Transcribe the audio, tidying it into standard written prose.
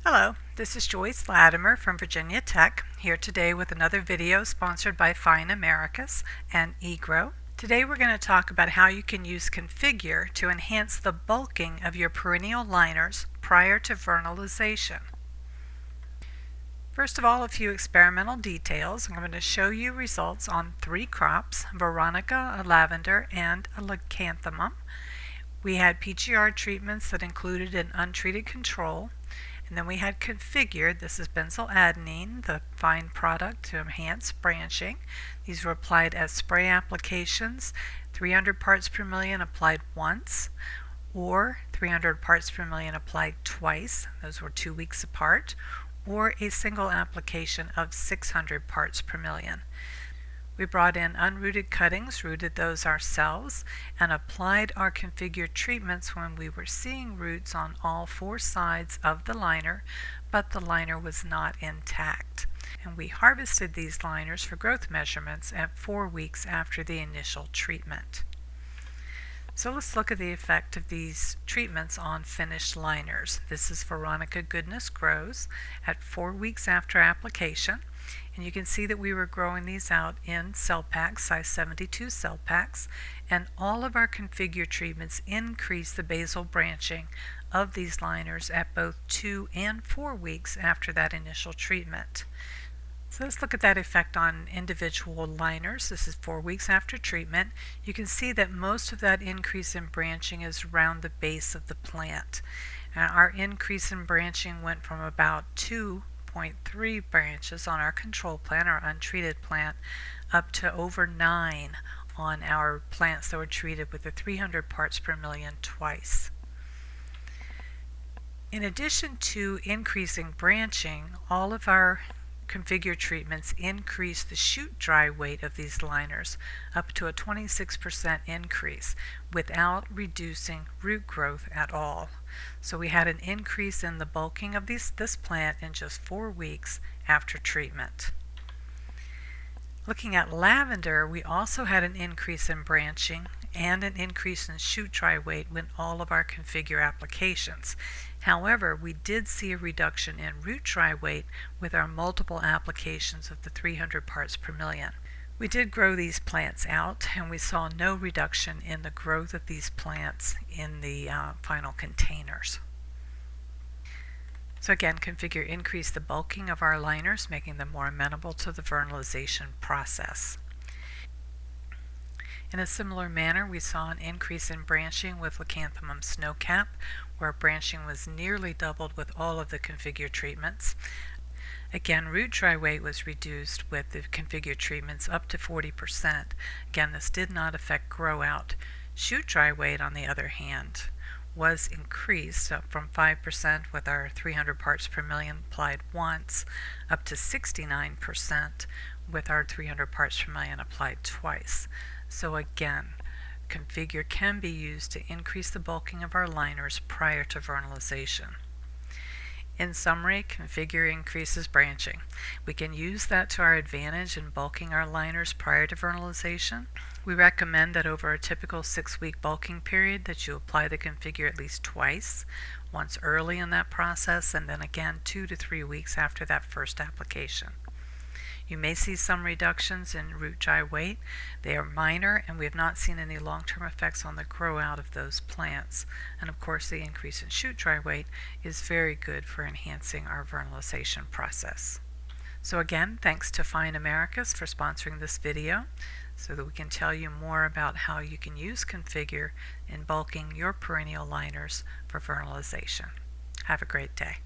Hello, this is Joyce Latimer from Virginia Tech, here today with another video sponsored by Fine Americas and e-GRO. Today we're going to talk about how you can use Configure to enhance the bulking of your perennial liners prior to vernalization. First of all, a few experimental details. I'm going to show you results on 3 crops, Veronica, a lavender, and a Leucanthemum. We had PGR treatments that included an untreated control. And then we had Configured, this is benzoadenine, the fine product to enhance branching. These were applied as spray applications, 300 parts per million applied once, or 300 parts per million applied twice, those were 2 weeks apart, or a single application of 600 parts per million. We brought in unrooted cuttings, rooted those ourselves, and applied our configured treatments when we were seeing roots on all 4 sides of the liner, but the liner was not intact. And we harvested these liners for growth measurements at 4 weeks after the initial treatment. So let's look at the effect of these treatments on finished liners. This is Veronica Goodness Grows at 4 weeks after application. And you can see that we were growing these out in cell packs, size 72 cell packs, and all of our configured treatments increase the basal branching of these liners at both 2 and 4 weeks after that initial treatment. So let's look at that effect on individual liners. This is 4 weeks after treatment. You can see that most of that increase in branching is around the base of the plant. Our increase in branching went from about 2.3 branches on our control plant, our untreated plant, up to over 9 on our plants that were treated with the 300 parts per million twice. In addition to increasing branching, all of our configured treatments increase the shoot dry weight of these liners up to a 26% increase without reducing root growth at all. So we had an increase in the bulking of this plant in just 4 weeks after treatment. Looking at lavender, we also had an increase in branching and an increase in shoot dry weight with all of our configure applications. However, we did see a reduction in root dry weight with our multiple applications of the 300 parts per million. We did grow these plants out, and we saw no reduction in the growth of these plants in the final containers. So again, Configure increased the bulking of our liners, making them more amenable to the vernalization process. In a similar manner, we saw an increase in branching with Leucanthemum Snowcap, where branching was nearly doubled with all of the configured treatments. Again, root dry weight was reduced with the configured treatments up to 40%. Again, this did not affect grow out. Shoot dry weight, on the other hand, was increased up from 5% with our 300 parts per million applied once up to 69% with our 300 parts per million applied twice. So again, Configure can be used to increase the bulking of our liners prior to vernalization. In summary, Configure increases branching. We can use that to our advantage in bulking our liners prior to vernalization. We recommend that over a typical 6-week bulking period that you apply the Configure at least twice, once early in that process and then again 2 to 3 weeks after that first application. You may see some reductions in root dry weight. They are minor, and we have not seen any long-term effects on the grow out of those plants. And of course, the increase in shoot dry weight is very good for enhancing our vernalization process. So again, thanks to Fine Americas for sponsoring this video so that we can tell you more about how you can use Configure in bulking your perennial liners for vernalization. Have a great day.